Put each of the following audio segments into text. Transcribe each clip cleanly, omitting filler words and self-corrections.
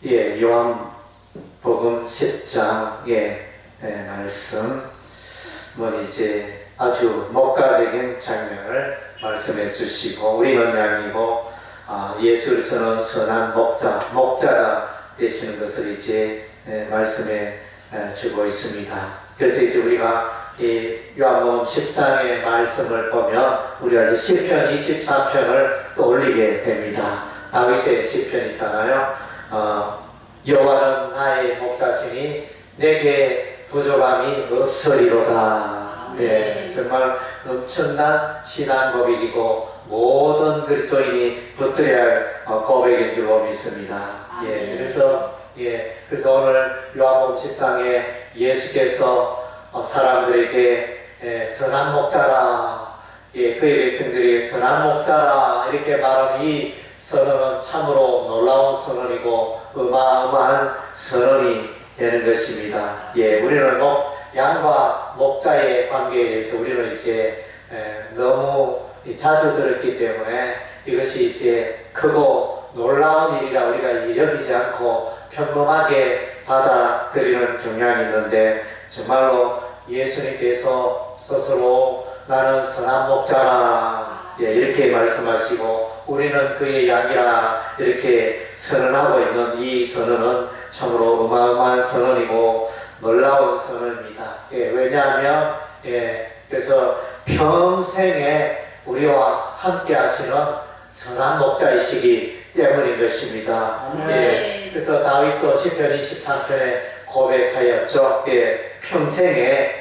요한복음 10장의 말씀, 이제 아주 목가적인 장면을 말씀해 주시고, 우리는 양이고 예수께서는 선한 목자가 되시는 것을 이제 말씀해 주고 있습니다. 그래서 이제 우리가 이 요한복음 10장의 말씀을 보면 우리가 이제 시편 23편을 또 올리게 됩니다. 다윗의 시편 있잖아요. 여호와는 나의 목자시니 내게 부족함이 없으리로다. 정말 엄청난 신앙 고백이고 모든 그리스도인이 붙들어야 할 고백인 줄로 믿습니다. 그래서 오늘 요한복음 10장에 예수께서 사람들에게 선한 목자라, 그의 백성들에게 선한 목자라 이렇게 말하는 이 선언은 참으로 놀라운 선언이고 어마어마한 선언이 되는 것입니다. 우리는 양과 목자의 관계에 대해서 우리는 이제 너무 자주 들었기 때문에 이것이 이제 크고 놀라운 일이라 우리가 여기지 않고 평범하게 받아들이는 경향이 있는데, 정말로 예수님께서 스스로 나는 선한 목자라 이렇게 말씀하시고 우리는 그의 양이라 이렇게 선언하고 있는 이 선언은 참으로 어마어마한 선언이고 놀라운 선언입니다. 왜냐하면 그래서 평생에 우리와 함께 하시는 선한 목자이시기 때문인 것입니다. 그래서 다윗도 시편 23편에 고백하였죠. 평생에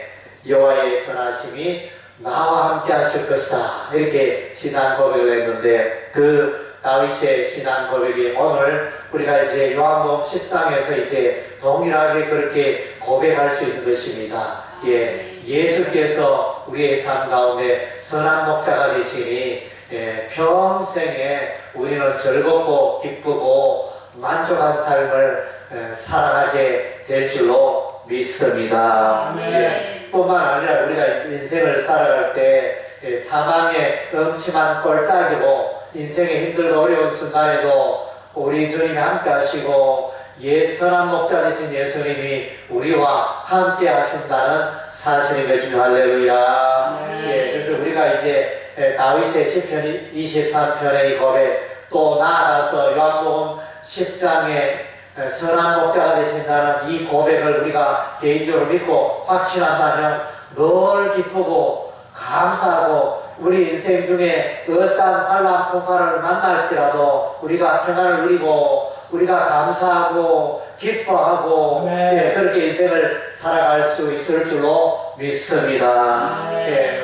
여호와의 선하심이 나와 함께 하실 것이다 이렇게 신앙 고백을 했는데, 그 다윗의 신앙 고백이 오늘 우리가 이제 요한복음 10장에서 이제 동일하게 그렇게 고백할 수 있는 것입니다. 예수께서 우리의 삶 가운데 선한 목자가 되시니 평생에 우리는 즐겁고 기쁘고 만족한 삶을 살아가게 될 줄로 믿습니다. 뿐만 아니라 우리가 인생을 살아갈 때 사망의 음침한 꼴짝이고 인생의 힘들고 어려운 순간에도 우리 주님이 함께 하시고 선한 목자 되신 예수님이 우리와 함께 하신다는 사실인 것입니다. 할렐루야. 그래서 우리가 이제 다윗의 시편 23편의 고백, 또 나아가서 요한복음 10장에 선한 목자가 되신다는 이 고백을 우리가 개인적으로 믿고 확신한다면 늘 기쁘고 감사하고 우리 인생 중에 어떠한 환난 풍파를 만날지라도 우리가 평안을 누리고 우리가 감사하고 기뻐하고 그렇게 인생을 살아갈 수 있을 줄로 믿습니다.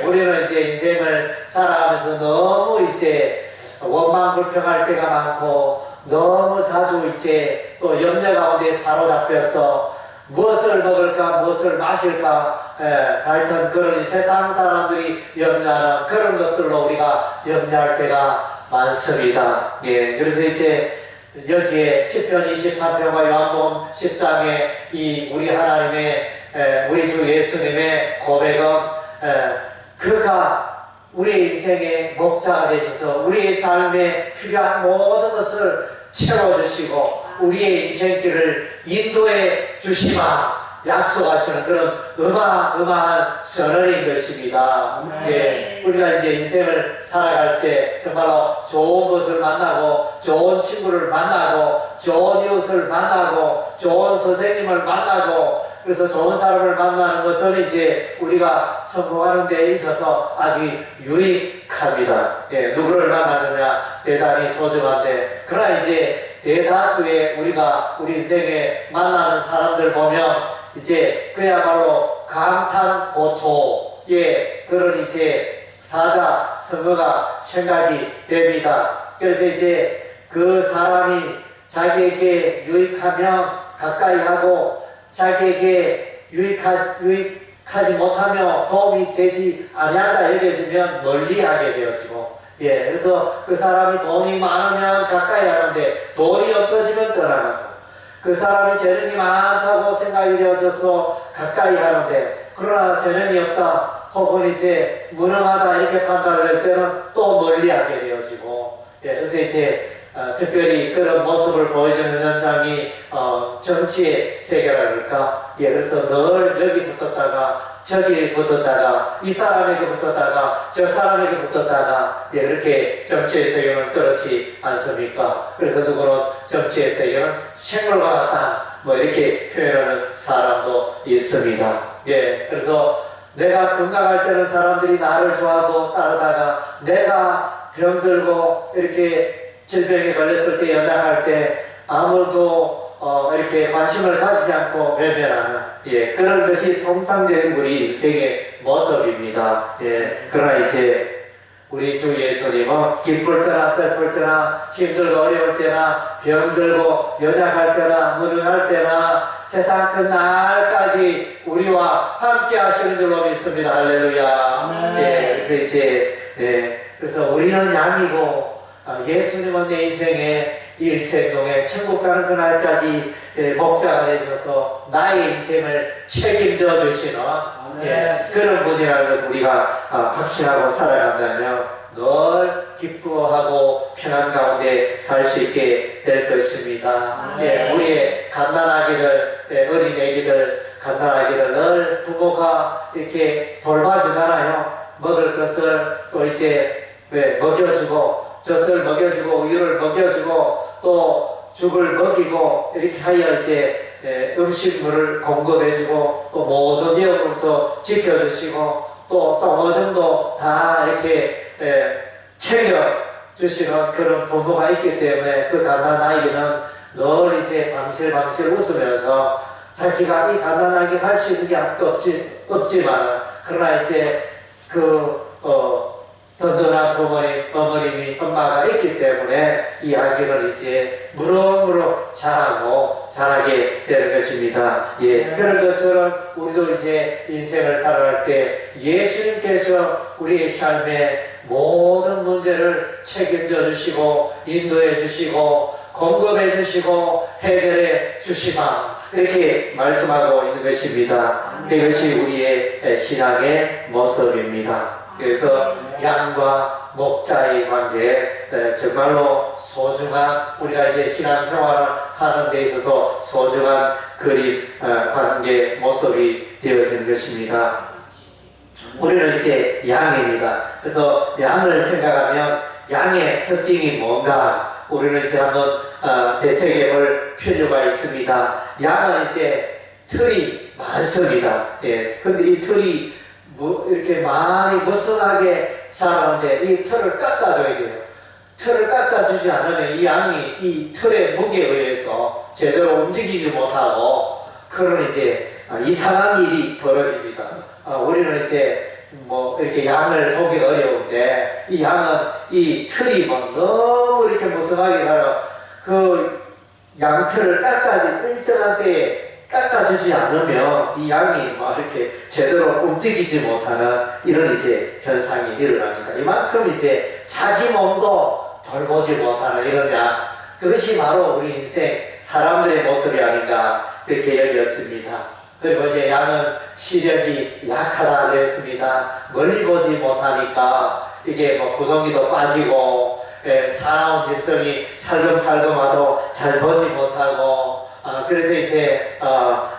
우리는 이제 인생을 살아가면서 너무 이제 원망 불평할 때가 많고 너무 자주 이제 또 염려 가운데 사로잡혀서 무엇을 먹을까 무엇을 마실까 하여튼 그런 세상 사람들이 염려하는 그런 것들로 우리가 염려할 때가 많습니다. 그래서 이제 여기에 시편 23편과 요한복음 10장에 이 우리 하나님의 우리 주 예수님의 고백은 그가 우리 인생의 목자가 되셔서 우리의 삶에 필요한 모든 것을 채워주시고 우리의 인생길을 인도해 주시마 약속하시는 그런 어마어마한 선언인 것입니다. 우리가 이제 인생을 살아갈 때 정말로 좋은 것을 만나고 좋은 친구를 만나고 좋은 이웃을 만나고 좋은 선생님을 만나고 그래서 좋은 사람을 만나는 것은 이제 우리가 성공하는 데 있어서 아주 유익합니다. 누구를 만나느냐 대단히 소중한데, 그러나 이제 대다수의 우리가 우리 인생에 만나는 사람들 보면 이제 그야말로 감탄고토의 그런 이제 사자성어가 생각이 됩니다. 그래서 이제 그 사람이 자기에게 유익하면 가까이 하고 자기에게 유익하지 못하며 도움이 되지 아니한다 여겨지면 멀리하게 되어지고, 그래서 그 사람이 돈이 많으면 가까이 하는데 돈이 없어지면 떠나가고, 그 사람이 재능이 많다고 생각이 되어져서 가까이 하는데 그러나 재능이 없다 혹은 이제 무능하다 이렇게 판단을 할 때는 또 멀리하게 되어지고, 그래서 이제 특별히 그런 모습을 보여주는 현장이 정치의 세계라 그럴까? 예, 그래서 늘 여기 붙었다가 저기 붙었다가 이 사람에게 붙었다가 저 사람에게 붙었다가 예, 그렇게 정치의 세계는 그렇지 않습니까? 그래서 누구는 정치의 세계는 생물과 같다 뭐 이렇게 표현하는 사람도 있습니다. 예, 그래서 내가 건강할 때는 사람들이 나를 좋아하고 따르다가 내가 병들고 이렇게 질병에 걸렸을 때 연락할 때 아무도 이렇게 관심을 가지지 않고 외면하는 예, 그런 것이 통상적인 우리 인생의 모습입니다. 예, 그러나 이제 우리 주 예수님은 기쁠 때나 슬플 때나 힘들고 어려울 때나 병들고 연약할 때나 무능할 때나 세상 끝날까지 우리와 함께 하시는 줄로 믿습니다. 할렐루야. 예, 그래서 이제 그래서 우리는 양이고 예수님은 내 인생의 일생동에 천국 가는 그날까지 목자가 되셔서 나의 인생을 책임져 주시는 그런 분이라는 것을 우리가 확신하고 살아간다면 늘 기뻐하고 평안 가운데 살 수 있게 될 것입니다. 우리의 갓난아기들, 어린 애기들, 갓난아기들 늘 부모가 이렇게 돌봐주잖아요. 먹을 것을 또 이제 먹여주고 젖을 먹여주고 우유를 먹여주고 또 죽을 먹이고 이렇게 하여 이제 음식물을 공급해주고 또 모든 위험으로부터 지켜주시고 또 어느 정도 다 이렇게 챙겨주시는 그런 부모가 있기 때문에 그 갓난아이는 늘 이제 방실방실 웃으면서 자기가 이 갓난아이가 할 수 있는 게 없지만 그러나 이제 든든한 부모님, 어머님이, 엄마가 있기 때문에 이 아기는 이제 무럭무럭 자라게 되는 것입니다. 예, 그런 것처럼 우리도 이제 인생을 살아갈 때 예수님께서 우리의 삶의 모든 문제를 책임져 주시고 인도해 주시고 공급해 주시고 해결해 주시마 이렇게 말씀하고 있는 것입니다. 이것이 우리의 신앙의 모습입니다. 그래서 양과 목자의 관계 정말로 소중한 우리가 이제 신앙생활을 하는 데 있어서 소중한 그림 관계 모습이 되어지는 것입니다. 우리는 이제 양입니다. 그래서 양을 생각하면 양의 특징이 뭔가 우리는 이제 한번 되새겨볼 필요가 있습니다. 양은 이제 털이 많습니다. 예, 근데 이 털이 이렇게 많이 무성하게 자라는데 이 털을 깎아줘야 돼요. 털을 깎아주지 않으면 이 양이 이 털의 무게에 의해서 제대로 움직이지 못하고 그런 이제 이상한 일이 벌어집니다. 우리는 이제 뭐 이렇게 양을 보기 어려운데 이 양은 이 털이 막 너무 이렇게 무성하게 자라 그 양털을 일정한 때에 깎아주지 않으면 이 양이 막 이렇게 제대로 움직이지 못하는 이런 이제 현상이 일어납니다. 이만큼 이제 자기 몸도 돌보지 못하는 이런 양, 그것이 바로 우리 인생 사람들의 모습이 아닌가 그렇게 여겨집니다. 그리고 이제 양은 시력이 약하다 그랬습니다. 멀리 보지 못하니까 이게 뭐 구덩이도 빠지고 사나운 짐승이 살금살금하도 잘 보지 못하고 그래서 이제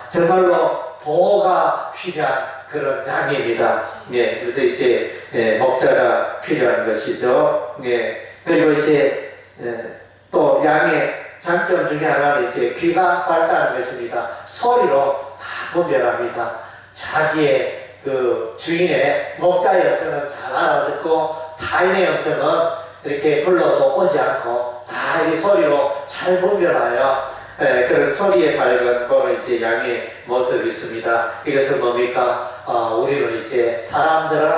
정말로 보호가 필요한 그런 양입니다. 예, 그래서 이제 목자가 필요한 것이죠. 예, 그리고 이제 또 양의 장점 중에 하나는 이제 귀가 밝다는 것입니다. 소리로 다 분별합니다. 자기의 그 주인의 목자의 음성은 잘 알아듣고 타인의 음성은 이렇게 불러도 오지 않고 다 이 소리로 잘 분별하여 그런 소리에 밝은 그런 이제 양의 모습이 있습니다. 이것은 뭡니까? 우리는 이제 사람들은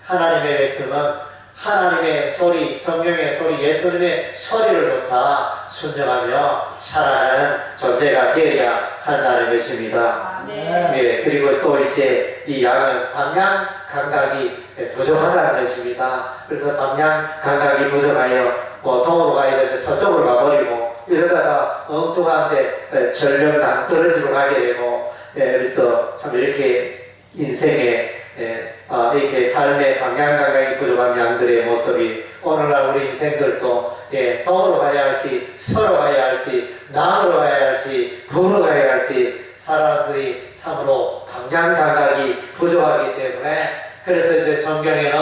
하나님의 백성은 하나님의 소리, 성령의 소리, 예수님의 소리를 조차 순종하며 살아가는 존재가 되어야 한다는 것입니다. 예, 그리고 또 이제 이 양은 방향 감각이 부족하다는 것입니다. 그래서 방향 감각이 부족하여 뭐 동으로 가야 되는데 서쪽으로 가버리고 이러다가 엉뚱한데 전력 낭떠러지로 가게 되고 그래서 참 이렇게 인생의 이렇게 삶의 방향 감각이 부족한 양들의 모습이 오늘날 우리 인생들도 동으로 가야 할지 서로 가야 할지 남으로 가야 할지 북으로 가야 할지 사람들이 참으로 방향 감각이 부족하기 때문에 그래서 이제 성경에는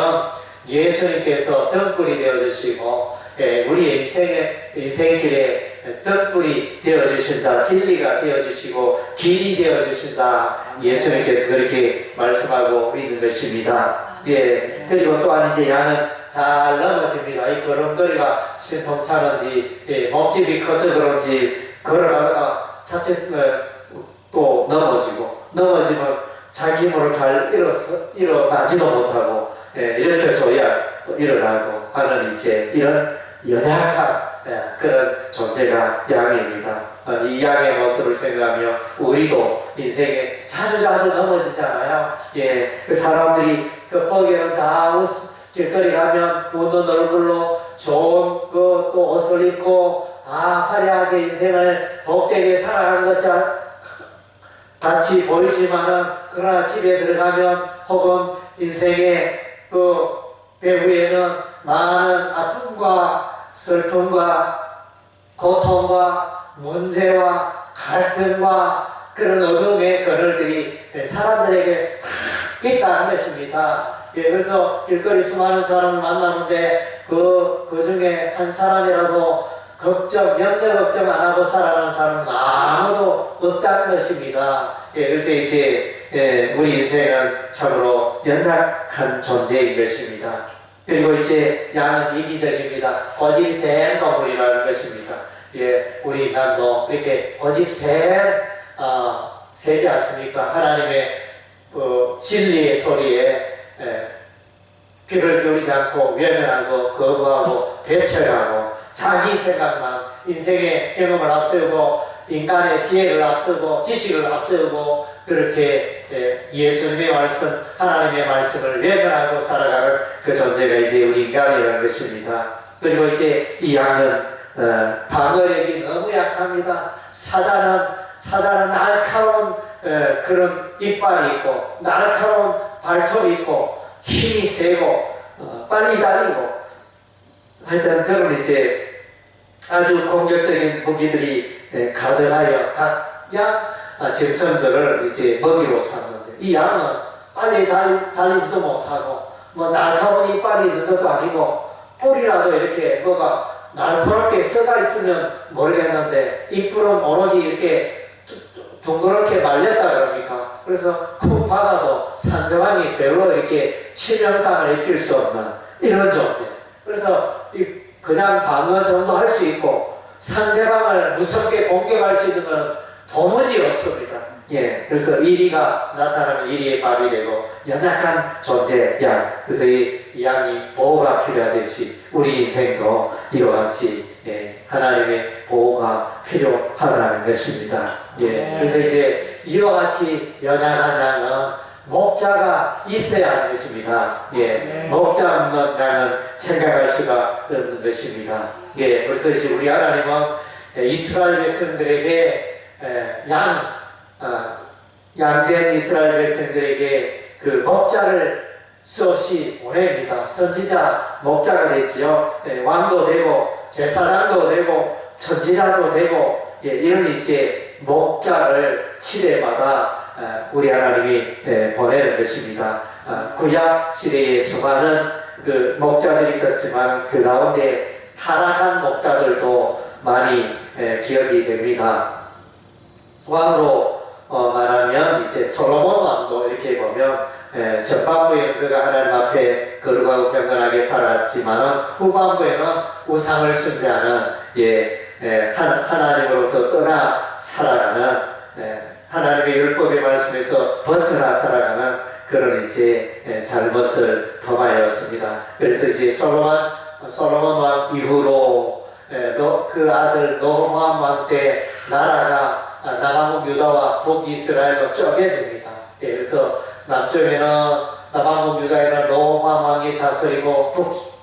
예수님께서 등불이 되어주시고 우리의 인생길에 등불이 되어주신다, 진리가 되어주시고 길이 되어주신다, 예수님께서 그렇게 말씀하고 있는 것입니다. 그리고 또한 이제 양은 잘 넘어집니다. 이 걸음걸이가 신통찮은지 몸집이 커서 그런지 걸어가다가 자칫 또 넘어지면 자기 힘으로 잘 일어나지도 못하고 일으켜줘야 또 일어나고 하는 이제 이런 연약한 그런 존재가 양입니다. 이 양의 모습을 생각하며 우리도 인생에 자주 넘어지잖아요. 그 사람들이 겉보기에는 다 길거리 가면 웃는 얼굴로 좋은 또 옷을 입고 다 화려하게 인생을 복되게 살아가는 것처럼 같이 보이지만은 그러나 집에 들어가면 혹은 인생의 그 배후에는 많은 아픔과 슬픔과 고통과 문제와 갈등과 그런 어둠의 그늘들이 사람들에게 다 있다는 것입니다. 그래서 길거리 수많은 사람을 만나는데 그 중에 한 사람이라도 염려 걱정 안 하고 살아가는 사람은 아무도 없다는 것입니다. 그래서 이제 우리 인생은 참으로 연약한 존재인 것입니다. 그리고 이제 양은 이기적입니다. 고집 센 동물이라는 것입니다. 우리 인간도 이렇게 고집 세지 않습니까? 하나님의 진리의 소리에 귀를 기울이지 않고 외면하고 거부하고 배척하고 자기 생각만 인생의 경험을 앞세우고 인간의 지혜를 앞세우고 지식을 앞세우고 그렇게 예수님의 말씀 하나님의 말씀을 외면하고 살아가는 그 존재가 이제 우리 인간이라는 것입니다. 그리고 이제 이 양은 방어력이 너무 약합니다. 사자는 날카로운 그런 이빨이 있고 날카로운 발톱이 있고 힘이 세고 빨리 달리고 하여튼 그런 이제 아주 공격적인 무기들이 가득하여 각 양 짐승들을 이제 먹이로 삼는데 이 양은 빨리 달리지도 못하고 뭐 날카로운 이빨이 있는 것도 아니고 뿔이라도 이렇게 뭐가 날카롭게 썩어 있으면 모르겠는데 이 뿔은 오로지 이렇게 둥그렇게 말렸다 그럽니까? 그래서 쿵 박아도 상대방이 별로 이렇게 치명상을 입힐 수 없는 이런 존재. 그래서 그냥 방어 정도 할 수 있고 상대방을 무섭게 공격할 수 있는 건 도무지 없습니다. 그래서 이리가 나타나면 이리의 밥이 되고 연약한 존재 양. 그래서 이 양이 보호가 필요하듯이 우리 인생도 이와 같이 하나님의 보호가 필요하다는 것입니다. 그래서 이제 이와 같이 연약한 양은 목자가 있어야 하는 것입니다. 목자 없는 양은 생각할 수가 없는 것입니다. 그래서 이제 우리 하나님은 이스라엘 백성들에게 양된 이스라엘 백성들에게 그 목자를 수없이 보냅니다. 선지자 목자가 되지요. 왕도 되고 제사장도 되고 선지자도 되고 이런 이제 목자를 시대마다 우리 하나님이 보내는 것입니다. 구약 시대에 수많은 그 목자들이 있었지만 그 가운데 타락한 목자들도 많이 기억이 됩니다. 왕으로 말하면 이제 솔로몬 왕도 이렇게 보면 전반부에는 그가 하나님 앞에 거룩하고 경건하게 살았지만 후반부에는 우상을 숭배하는 하나님으로부터 떠나 살아가는 하나님의 율법의 말씀에서 벗어나 살아가는 그런 이제 잘못을 범하였습니다. 그래서 이제 솔로몬 왕 이후로 그 아들 노호암 왕 때 나라가 남한국 유다와 북이스라엘로 쪼개집니다. 그래서 남쪽에는 남한국 유다에는 로호암 왕이 다스리고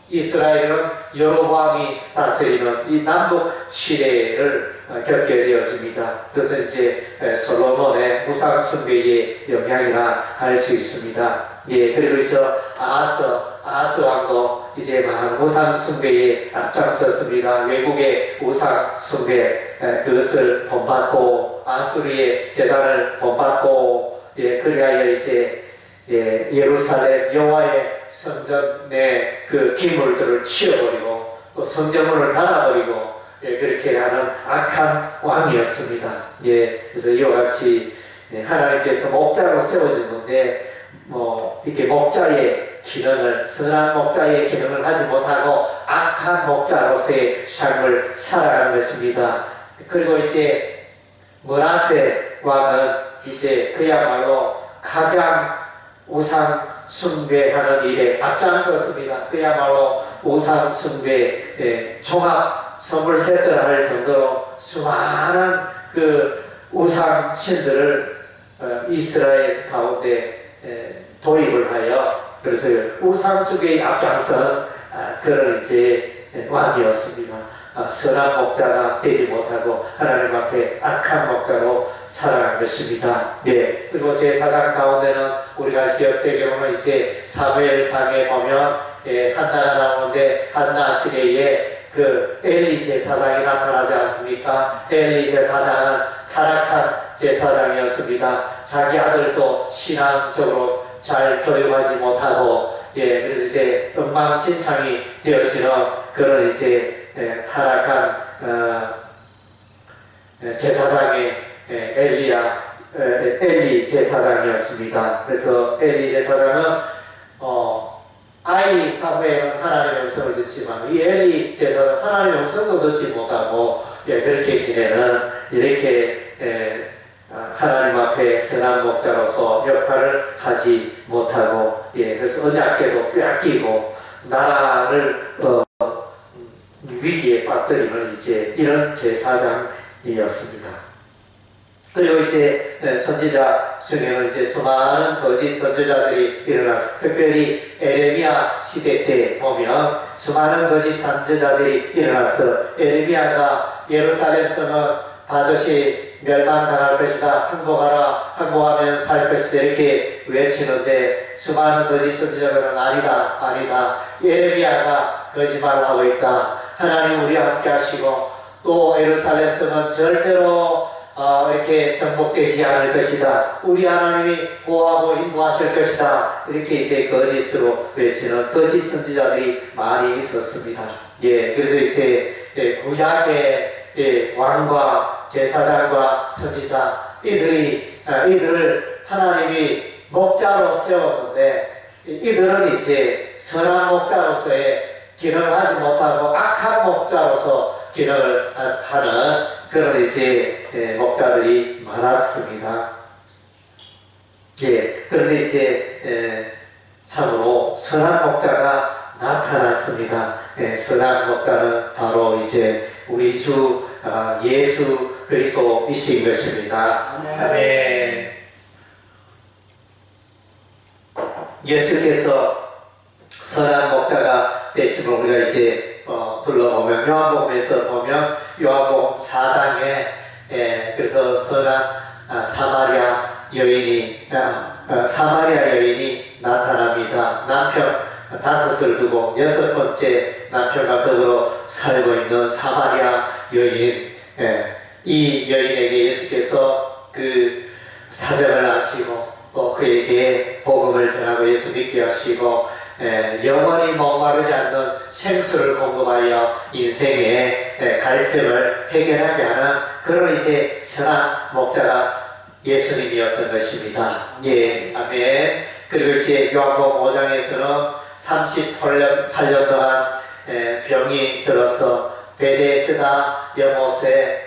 북이스라엘은 여로보암이 다스리는 이 남북 시대를 겪게 되어집니다. 그래서 이제 솔로몬의 우상 숭배의 영향이라 할 수 있습니다. 예, 그리고 저 아하스 왕도 이제 막 우상 숭배에 앞장섰습니다. 외국의 우상 숭배 그것을 본받고 아수르의 제단을 본받고 예, 그리하여 이제 예, 예루살렘 여호와의 성전 내 그 기물들을 치워버리고 또 성전문을 닫아버리고 예, 그렇게 하는 악한 왕이었습니다. 예, 그래서 이와 같이 예, 하나님께서 목자로 세워주는데 이렇게 목자의 기능을 선한 목자의 기능을 하지 못하고 악한 목자로서의 삶을 살아가는 것입니다. 그리고 이제 므낫세 왕은 이제 그야말로 가장 우상 숭배하는 일에 앞장섰습니다. 그야말로 우상 숭배 종합 선물 세트를 할 정도로 수많은 그 우상 신들을 이스라엘 가운데 도입을 하여 그래서 우상 숭배의 앞장선 그런 이제 왕이었습니다. 선한 목자가 되지 못하고 하나님 앞에 악한 목자로 살아간 것입니다. 네. 그리고 제사장 가운데는 우리가 기억되기로는 이제 사무엘상에 보면 한나가 나오는데 한나 시대에 그 엘리 제사장이 나타나지 않습니까? 엘리 제사장은 타락한 제사장이었습니다. 자기 아들도 신앙적으로 잘 교육하지 못하고 그래서 이제 엉망진창이 되어지는 그런 이제 타락한 제사장의 엘리 제사장이었습니다. 그래서 엘리 제사장은 아이 사무엘은 하나님의 음성을 듣지만 이 엘리 제사장 하나님의 음성도 듣지 못하고 그렇게 지내는 이렇게 하나님 앞에 선한 목자로서 역할을 하지 못하고 그래서 언약궤도 빼앗기고 나라를 위기에 빠뜨리는 이제 이런 제사장이었습니다. 그리고 이제 선지자 중에는 이제 수많은 거짓 선지자들이 일어났습니다. 특별히 에레미야 시대 때 보면 수많은 거짓 선지자들이 일어났어. 에레미야가 예루살렘 성은 반드시 멸망당할 것이다. 항복하면 살 것이다. 이렇게 외치는데 수많은 거짓 선지자들은 아니다. 예레미야가 거짓말을 하고 있다. 하나님 우리와 함께 하시고 또 예루살렘 성은 절대로 이렇게 정복되지 않을 것이다. 우리 하나님이 보호하고 인도하실 것이다. 이렇게 이제 거짓으로 외치는 거짓 선지자들이 많이 있었습니다. 그래서 이제 구약의 왕과 제사장과 선지자 이들을 하나님이 목자로 세웠는데 이들은 이제 선한 목자로서의 기능을 하지 못하고 악한 목자로서 기능을 하는 그런 이제 목자들이 많았습니다. 그런데 이제 참으로 선한 목자가 나타났습니다. 선한 목자는 바로 이제 우리 주 예수 그리스도이신 것입니다. 아멘. 예수께서 선한 목자가 되심을 우리가 이제 둘러보면 요한복음에서 보면 요한복음 4장에 그래서 선한 사마리아 여인이 나타납니다. 남편 5을 두고 6번째 남편과 더불어 살고 있는 사마리아 여인 이 여인에게 예수께서 그 사정을 아시고 또 그에게 복음을 전하고 예수 믿게 하시고 영원히 목마르지 않는 생수를 공급하여 인생의 갈증을 해결하게 하는 그런 이제 선한 목자가 예수님이었던 것입니다. 아멘. 그리고 이제 요한복음 5장에서는 38년 동안 병이 들어서 베데스다 연못에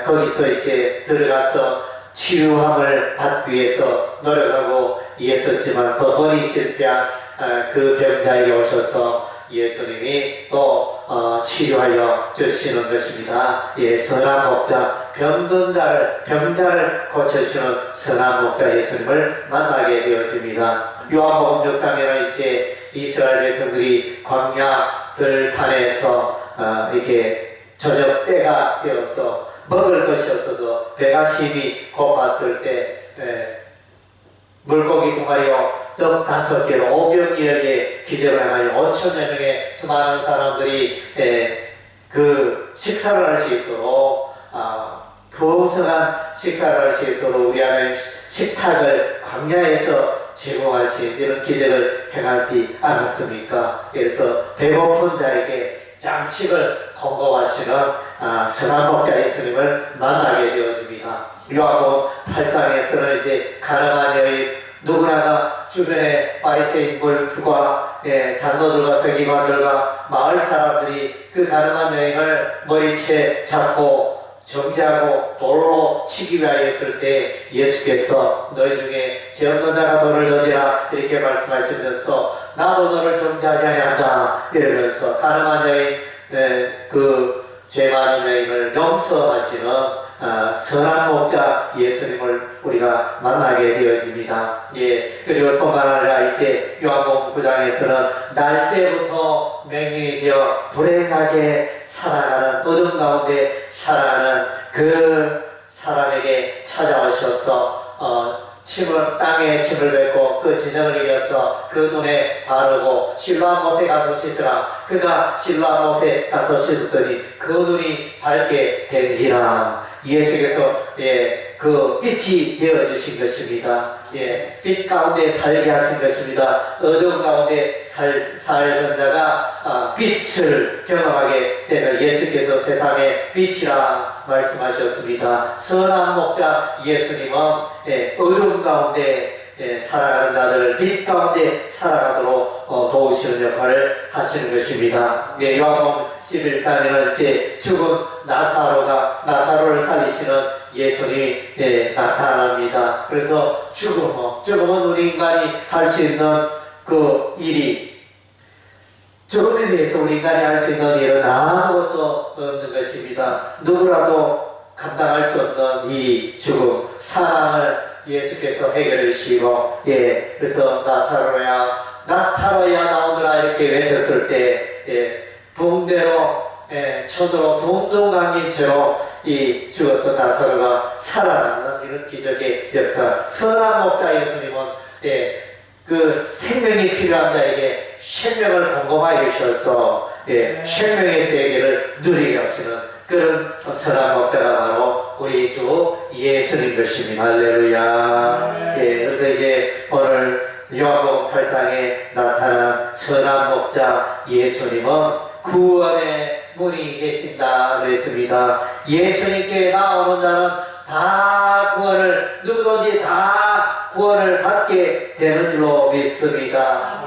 거기서 이제 들어가서 치유함을 받기 위해서 노력하고 있었지만 번번이 실패한 그 병자에게 오셔서 예수님이 또 치유하여 주시는 것입니다. 선한 목자, 병자를 고쳐주시는 선한 목자 예수님을 만나게 되어집니다. 요한복음 6장에는 이제 이스라엘 백성들이 광야 들판에서 이렇게 저녁 때가 되어서 먹을 것이 없어서 배가 심히 고팠을 때 물고기 두 마리와 떡 5개로 오병이어의 기적을 행하여 5천여 명의 수많은 사람들이 그 식사를 할 수 있도록 풍성한 식사를 할 수 있도록 우리 하나님 식탁을 광야에서 제공할 수 있는 이런 기적을 행하지 않았습니까? 그래서 배고픈 자에게 양식을 공급하시는 선한 목자 예수님을 만나게 되어집니다. 요한복음 8장에서는 이제 가늠한 여인, 누구나가 주변의 바리새인들과 장로들과 서기관들과 마을 사람들이 그 가늠한 여인을 머리채 잡고 정죄하고 돌로 치기 위하여 했을 때 예수께서 너희 중에 죄 없는 자가 돌을 던지라 이렇게 말씀하시면서 나도 너를 정죄하지 아니한다 이러면서 가늠한 여인, 그 죄 많은 여인을 용서하시는 선한 목자 예수님을 우리가 만나게 되어집니다. 그리고 뿐만 아니라 이제 요한복음 9장에서는 날 때부터 맹인이 되어 불행하게 살아가는, 어둠 가운데 살아가는 그 사람에게 찾아오셔서 땅에 침을 뱉고 그 진영을 이겨서 그 눈에 바르고 실로암 못에 가서 씻으라. 그가 실로암 못에 가서 씻었더니 그 눈이 밝게 된지라. 예수께서 그 빛이 되어주신 것입니다. 빛 가운데 살게 하신 것입니다. 어둠 가운데 살던 자가 빛을 경험하게 되면 예수께서 세상의 빛이라 말씀하셨습니다. 선한 목자 예수님은 어둠 가운데 살아가는 자들을 빛 가운데 살아가도록 도우시는 역할을 하시는 것입니다. 요한복음 11장에는 이제 죽은 나사로를 살리시는 예수님이 나타납니다. 그래서 죽음은 우리 인간이 할 수 있는 그 일이, 죽음에 대해서 우리 인간이 할 수 있는 일은 아무것도 없는 것입니다. 누구라도 감당할 수 없는 이 죽음, 사랑을 예수께서 해결해 주시고, 그래서 나사로야 나오너라 이렇게 외쳤을 때, 붕대로, 천으로 둥둥 감긴 채로 이 죽었던 나사로가 살아나는 이런 기적의 역사. 선한 목자 예수님은 그 생명이 필요한 자에게 생명을 공급하여 주셔서 생명의 세계를 누리게 하시는 그런 선한 목자가 바로 우리 주 예수님 것입니다. 할렐루야. 그래서 이제 오늘 요한복음 8장에 나타난 선한 목자 예수님은 구원의 문이 되신다 그랬습니다. 예수님께 나오는 자는 다 구원을, 누구든지 다 구원을 받게 되는 줄로 믿습니다.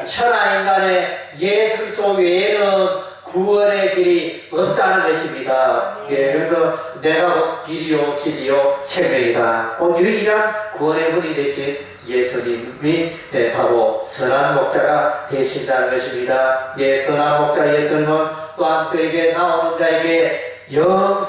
천하 인간의 예수 그리스도 외에는 구원의 길이 없다는 것입니다. 그래서 내가 길이요 진리요 생명이다. 유일한 구원의 문이 되신 예수님이 바로 선한 목자가 되신다는 것입니다. 선한 목자 예수님은 또한 그에게 나오는 자에게 영원한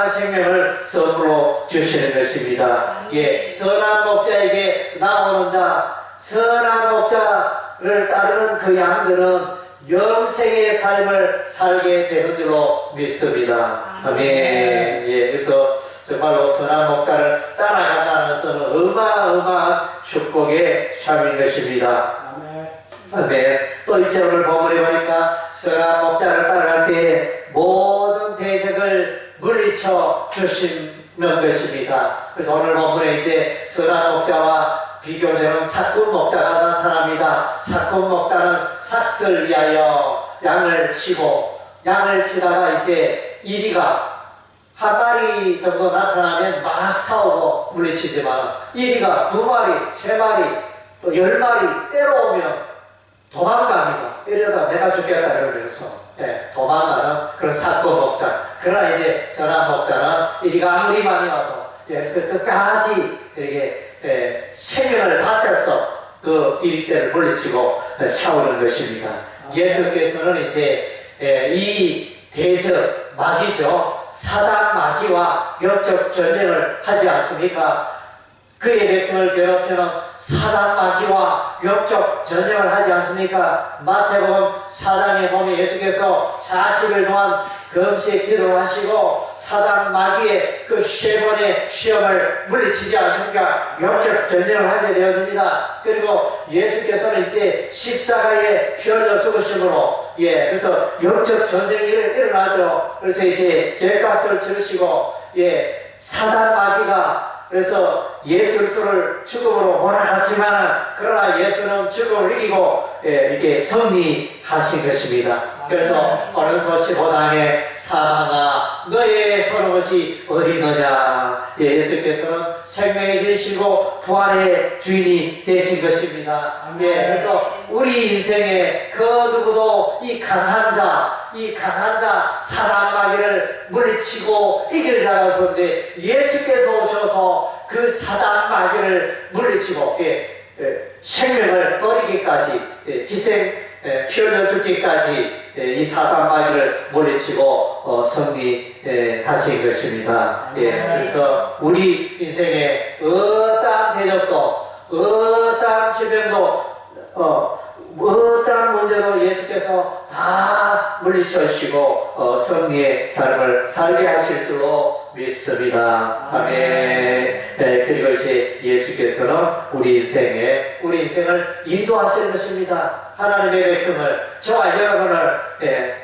생명을 선물로 주시는 것입니다. 선한 목자에게 나오는 자, 선한 목자를 따르는 그 양들은 영생의 삶을 살게 되는 줄로 믿습니다. 아멘. 그래서 정말로 선한 목자를 따라간다는 것은 어마어마한 축복의 삶인 것입니다. 아멘. 또 이제 오늘 본문에 보니까 선한 목자를 따라갈 때 모든 대적을 물리쳐 주시는 것입니다. 그래서 오늘 본문에 이제 선한 목자와 비교되는 삭군 목자가 나타납니다. 삭군 목자는 삭슬 위하여 양을 치다가 이제 이리가 한 마리 정도 나타나면 막 싸우고 물리치지만 이리가 2마리, 3마리, 또 10마리 때려오면 도망갑니다. 이러다 내가 죽겠다 이러면서 도망가는 그런 삭군 목자. 그러나 이제 선한 목자는 이리가 아무리 많이 와도 그래서 끝까지 이렇게 생명을 바쳐서 그 이리떼를 물리치고 싸우는 것입니다. 예수께서는 이제 이 대적 마귀죠. 사단 마귀와 영적 전쟁을 하지 않습니까? 그의 백성을 괴롭히는 사단 마귀와 영적 전쟁을 하지 않습니까? 마태복음 4장에 보면 예수께서 40일 동안 금식 기도를 하시고 사단 마귀의 그 세 번의 시험을 물리치지 않습니까? 영적 전쟁을 하게 되었습니다. 그리고 예수께서는 이제 십자가에 피 흘려 죽으심으로 그래서 영적 전쟁이 일어나죠. 그래서 이제 죄값을 치르시고 사단 마귀가 그래서 예수 그리스도를 죽음으로 몰아갔지만 그러나 예수는 죽음을 이기고 이렇게 승리하신 것입니다. 그래서 고린도서 15장에 사망아 너의 손은 것이 어디 있느냐. 예수께서는 생명의 주이시고 부활의 주인이 되신 것입니다. 그래서 우리 인생에 그 누구도 이 강한 자 사단 마귀를 물리치고 이길 자가 없었는데 예수께서 오셔서 그 사단 마귀를 물리치고 생명을 버리기까지 희생 피 흘려 죽기까지 이 사단 마귀를 물리치고 승리하신 것입니다. 그래서 우리 인생에 어떠한 대적도 어떠한 질병도 어떠한 문제도 예수께서 다 물리쳐주시고 승리의 삶을 살게 하실 줄로 믿습니다. 아멘. 그리고 이제 예수께서는 우리 인생을 인도하시는 것입니다. 하나님의 백성을 저와 여러분을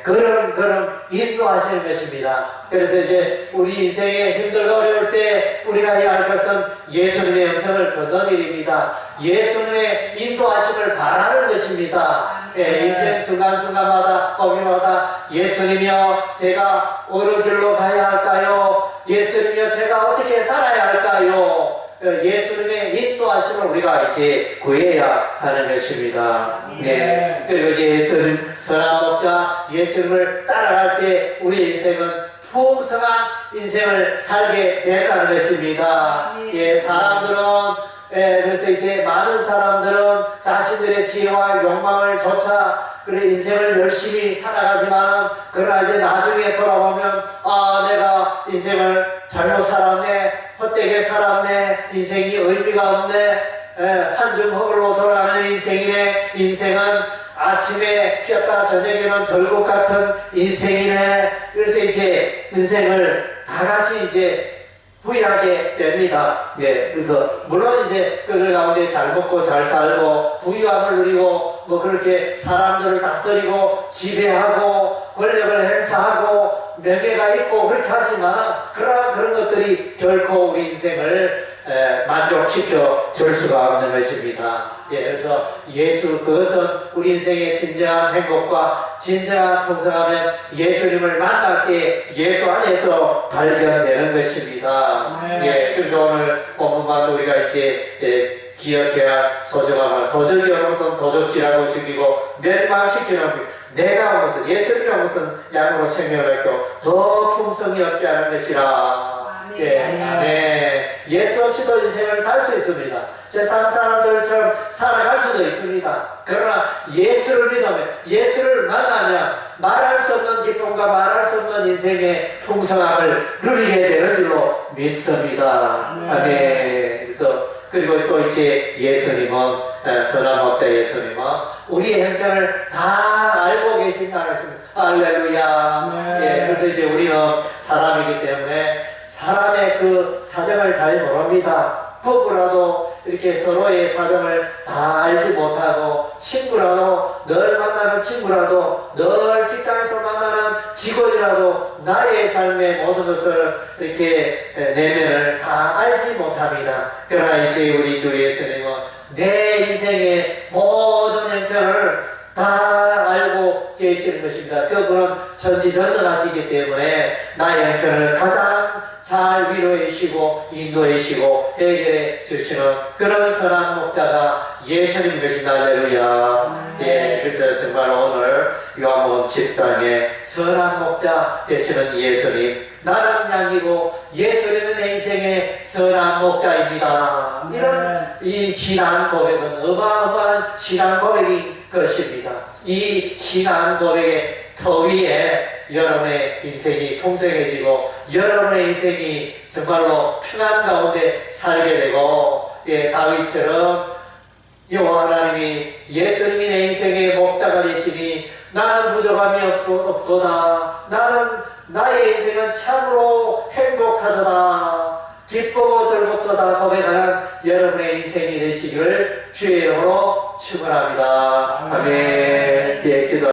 걸음 인도하시는 것입니다. 그래서 이제 우리 인생에 힘들고 어려울 때 우리가 해야 할 것은 예수님의 음성을 듣는 일입니다. 예수님의 인도하심을 바라는 것입니다. 인생 순간순간마다 거기마다 예수님이여 제가 어느 길로 가야 할까요? 예수님이여 제가 어떻게 살아야 할까요? 예수님의 인도하심을 우리가 이제 구해야 하는 것입니다. 그리고 이제 예수님 선한 목자 예수님을 따라갈 때 우리 인생은 풍성한 인생을 살게 된다는 것입니다. 사람들은 그래서 이제 많은 사람들은 자신들의 지혜와 욕망을 좇아 그래 인생을 열심히 살아가지만 그러나 이제 나중에 돌아보면 내가 인생을 잘못 살았네, 헛되게 살았네, 인생이 의미가 없네, 한 줌 흙으로 돌아가는 인생이네, 인생은 아침에 피었다 저녁에는 들국 같은 인생이네. 그래서 이제 인생을 다 같이 이제 부유하게 됩니다. 그래서 물론 이제 그 가운데 잘 먹고 잘 살고 부유함을 누리고 뭐 그렇게 사람들을 다스리고 지배하고 권력을 행사하고 명예가 있고 그렇게 하지만 그런 것들이 결코 우리 인생을 만족시켜 줄 수가 없는 것입니다. 그래서 그것은 우리 인생의 진정한 행복과 진정한 풍성함은 예수님을 만날 때 예수 안에서 발견되는 것입니다. 그래서 오늘 본문만 우리가 이제 기억해야 할 소중함을 도적이 오는 것은 도적질하고 죽이고 멸망시키는 내가 온 것은 예수님이 온 것은 양으로 생명을 얻고 더 풍성히 얻게 하는 것이라. 예수 없이도 인생을 살 수 있습니다. 세상 사람들처럼 살아갈 수도 있습니다. 그러나 예수를 믿으면 예수를 만나면 말할 수 없는 기쁨과 말할 수 없는 인생의 풍성함을 누리게 되는 줄로 믿습니다. 아멘. 그래서 그리고 또 이제 예수님은 선한 목자 예수님은 우리의 형편을 다 알고 계신다는 것입니다. 할렐루야. 그래서 이제 우리는 사람이기 때문에 사람의 그 사정을 잘 모릅니다. 부부라도 이렇게 서로의 사정을 다 알지 못하고 친구라도 늘 만나는 친구라도 늘 직장에서 만나는 직원이라도 나의 삶의 모든 것을 이렇게 내면을 다 알지 못합니다. 그러나 이제 우리 주 예수님은 내 인생의 모든 형편을 다 알고 계시는 것입니다. 그분은 전지전능하시기 때문에 나의 형편을 가장 잘 위로해 주시고 인도해 주시고 해결해 주시는 그런 선한 목자가 예수님 것입니다. 할렐루야. 그래서 정말 오늘 요한복음 10장에 선한 목자 되시는 예수님, 나는 양이고 예수님은 내 인생의 선한 목자입니다. 이런 이 신앙 고백은 어마어마한 신앙 고백인 것입니다. 이 신앙 고백의 터 위에 여러분의 인생이 풍성해지고 여러분의 인생이 정말로 평안 가운데 살게 되고 다윗처럼 여호와 하나님이 예수님이 내 인생의 목자가 되시니 나는 부족함이 없도다. 나는 나의 인생은 참으로 행복하도다. 기쁘고 즐겁도다 고백하는 여러분의 인생이 되시기를 주의 이름으로 축원합니다. 아멘. 예, 기도.